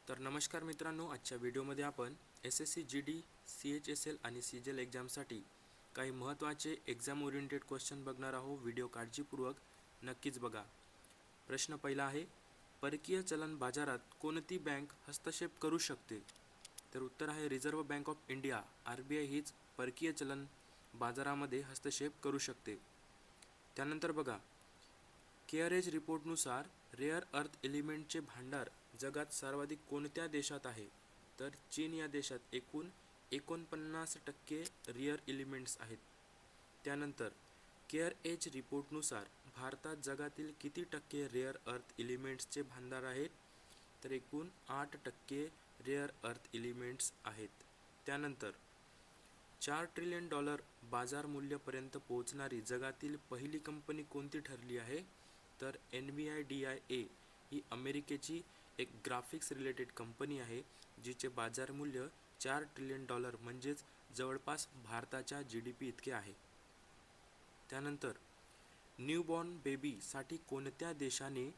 तर नमस्कार मित्रांनो, आजच्या व्हिडिओमध्ये आपण SSC GD CHSL आणि CGL एक्झामसाठी काही महत्त्वाचे एक्झाम ओरिएंटेड क्वेश्चन बघणार आहोत. व्हिडिओ काळजीपूर्वक नक्कीच बघा. प्रश्न पहिला आहे, परकीय चलन बाजारात कोणती बँक हस्तक्षेप करू शकते? तर उत्तर आहे reserve bank of India RBI हीच परकीय चलन बाजारामध्ये हस्तक्षेप करू शकते. त्यानंतर बघा, केअरेज रिपोर्टनुसार रेअर अर्थ एलिमेंटचे भांडार जगात सर्वाधिक कोणत्या देशात आहे? तर चीन या देशात एकूण 49% रेअर एलिमेंट्स आहेत. त्यानंतर केअर एज रिपोर्टनुसार भारतात जगातील किती टक्के रेअर अर्थ एलिमेंट्सचे भांडार आहेत? तर एकूण 8% रेअर अर्थ एलिमेंट्स आहेत. त्यानंतर $4 ट्रिलियन बाजार मूल्यापर्यंत पोहोचणारी जगातील पहिली कंपनी कोणती ठरली आहे? तर NVIDIA ही अमेरिकेची एक ग्राफिक्स रिलेटेड कंपनी आहे, जिचे बाजार मूल्य $4 ट्रिलियन म्हणजेच जवळपास भारताच्या GDP इतके आहे. त्यानंतर न्यूबॉर्न बेबीसाठी कोणत्या देशाने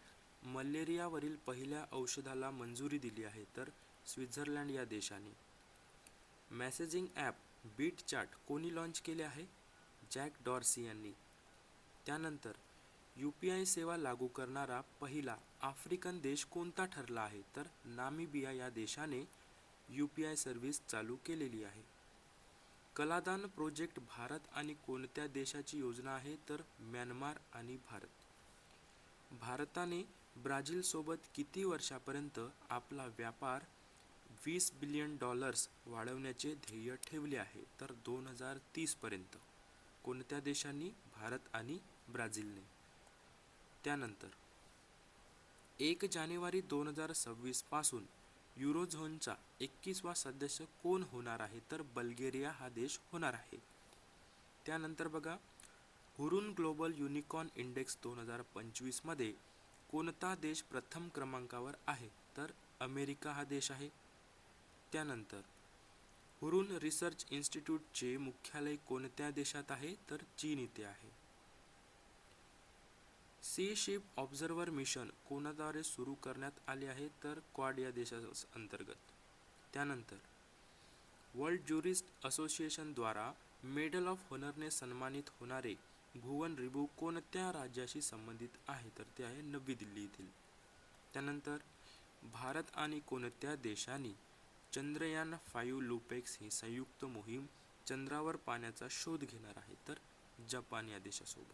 मलेरियावरील पहिल्या औषधाला मंजुरी दिली आहे? तर स्वित्झर्लंड या देशाने. मेसेजिंग ॲप बीट चार्ट कोणी लॉन्च केले आहे? जॅक डॉर्सी यांनी. त्यानंतर UPI सेवा लागू करणारा पहिला आफ्रिकन देश कोणता ठरला आहे? तर नामिबिया या देशाने UPI सर्व्हिस चालू केलेली आहे. कलादान प्रोजेक्ट भारत आणि कोणत्या देशाची योजना आहे? तर म्यानमार आणि भारत. भारताने ब्राझीलसोबत किती वर्षापर्यंत आपला व्यापार $20 बिलियन वाढवण्याचे ध्येय ठेवले आहे? तर 2030 पर्यंत. कोणत्या देशांनी? भारत आणि ब्राझीलने. त्यानंतर 1 जानेवारी 2026 पासून युरोझोनचा 21वा सदस्य कोण होणार आहे? तर बल्गेरिया हा देश होणार आहे. त्यानंतर बघा, हुरुन ग्लोबल युनिकॉर्न इंडेक्स 2025 मध्ये कोणता देश प्रथम क्रमांकावर आहे? तर अमेरिका हा देश आहे. त्यानंतर हुरुन रिसर्च इन्स्टिट्यूटचे मुख्यालय कोणत्या देशात आहे? तर चीन इथे आहे. सी शिप ऑब्झर्व्हर मिशन कोणाद्वारे सुरू करण्यात आले आहे? तर क्वाड या देशाच्या अंतर्गत. त्यानंतर वर्ल्ड ज्युरिस्ट असोसिएशनद्वारा मेडल ऑफ ऑनरने सन्मानित होणारे भुवन रिबू कोणत्या राज्याशी संबंधित आहे? तर ते आहे नवी दिल्ली येथील. त्यानंतर भारत आणि कोणत्या देशांनी चंद्रयान-5 लुपेक्स ही संयुक्त मोहीम चंद्रावर पाण्याचा शोध घेणार आहे? तर जपान या देशासोबत.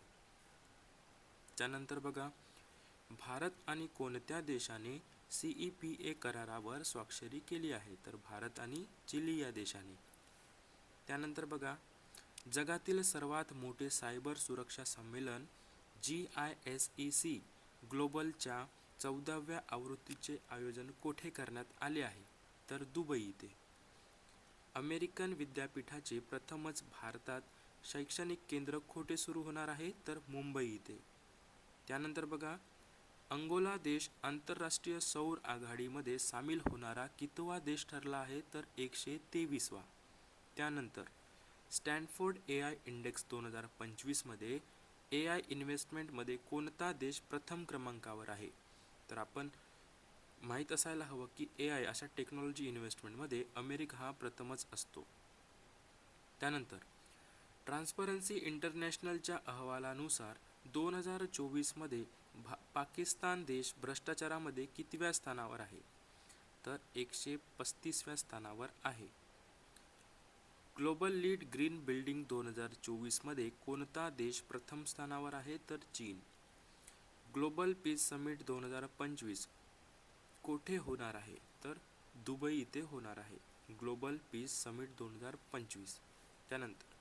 त्यानंतर बघा, भारत आणि कोणत्या देशाने CEPA करारावर स्वाक्षरी केली आहे? तर भारत आणि चिली या देशाने. त्यानंतर बघा, जगातील सर्वात मोठे सायबर सुरक्षा संमेलन GISEC ग्लोबलच्या 14व्या आवृत्तीचे आयोजन कोठे करण्यात आले आहे? तर दुबई इथे. अमेरिकन विद्यापीठाचे प्रथमच भारतात शैक्षणिक केंद्र कोठे सुरू होणार आहे? तर मुंबई इथे. त्यानंतर बघा, अंगोला देश आंतरराष्ट्रीय सौर आघाडीमध्ये सामील होणारा कितवा देश ठरला आहे? तर 123वा. त्यानंतर स्टॅनफोर्ड AI इंडेक्स 2025 मध्ये AI इन्व्हेस्टमेंटमध्ये कोणता देश प्रथम क्रमांकावर आहे? तर आपण माहीत असायला हवं की AI अशा टेक्नॉलॉजी इन्व्हेस्टमेंटमध्ये अमेरिका हा प्रथमच असतो. त्यानंतर ट्रान्सपरन्सी इंटरनॅशनलच्या अहवालानुसार 2024 मध्ये पाकिस्तान देश भ्रष्टाचारामध्ये कितव्या स्थानावर आहे? तर 135व्या स्थानावर आहे. ग्लोबल लीड ग्रीन बिल्डिंग 2024 मध्ये कोणता देश प्रथम स्थानावर आहे? तर चीन. ग्लोबल पीस समिट 2025 कोठे होणार आहे? तर दुबई इथे होणार आहे. Global piece summit 2025. त्यानंतर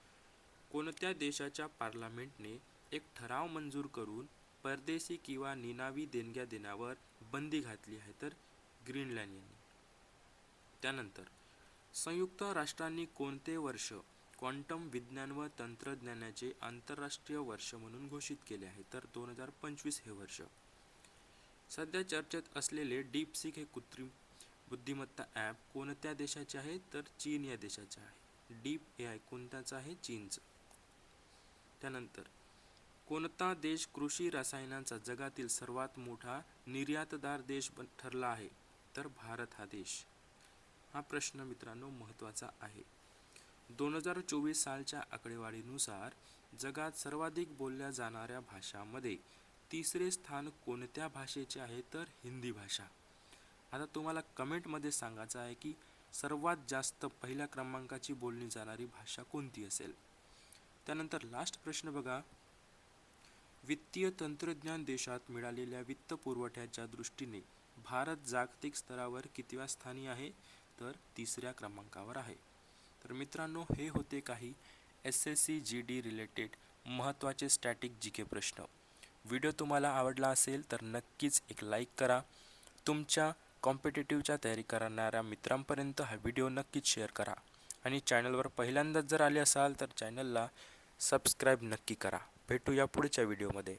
कोणत्या देशाच्या पार्लमेंटने एक ठराव मंजूर करून परदेशी किंवा निनावी देणग्या देण्यावर बंदी घातली आहे? तर ग्रीनलँड यांनी. त्यानंतर संयुक्त राष्ट्रांनी कोणते वर्ष क्वांटम विज्ञान व तंत्रज्ञानाचे आंतरराष्ट्रीय वर्ष म्हणून घोषित केले आहे? तर 2025 हे वर्ष. सध्या चर्चेत असलेले डीपसीक हे कृत्रिम बुद्धिमत्ता ॲप कोणत्या देशाचे आहे? तर चीन या देशाचे आहे. डीप AI कोणत्याचा आहे? चीनचं. त्यानंतर कोणता देश कृषी रसायनांचा जगातील सर्वात मोठा निर्यातदार देश ठरला आहे? तर भारत हा देश. हा प्रश्न मित्रांनो महत्त्वाचा आहे. 2024 सालच्या आकडेवारीनुसार जगात सर्वाधिक बोलल्या जाणाऱ्या भाषांमध्ये तिसरे स्थान कोणत्या भाषेचे आहे तर हिंदी भाषा. आता तुम्हाला कमेंटमध्ये सांगायचं आहे की सर्वात जास्त पहिल्या क्रमांकाची बोलली जाणारी भाषा कोणती असेल. त्यानंतर लास्ट प्रश्न बघा. वित्तीय तंत्रज्ञान देशात मिळालेल्या वित्त पुरवठ्याच्या दृष्टीने भारत जागतिक स्तरावर कितव्या स्थानी आहे तर 3ऱ्या क्रमांकावर आहे. तर मित्रांनो, हे होते काही SSC GD रिलेटेड महत्त्वाचे स्टॅटिक GK प्रश्न. व्हिडिओ तुम्हाला आवडला असेल तर नक्कीच एक लाईक करा. तुमच्या कॉम्पिटिटिव्हच्या तयारी करणाऱ्या मित्रांपर्यंत हा व्हिडिओ नक्कीच शेअर करा आणि चॅनलवर पहिल्यांदाच जर आले असाल तर चॅनलला सबस्क्राईब नक्की करा. भेटूया पुढच्या व्हिडिओमध्ये.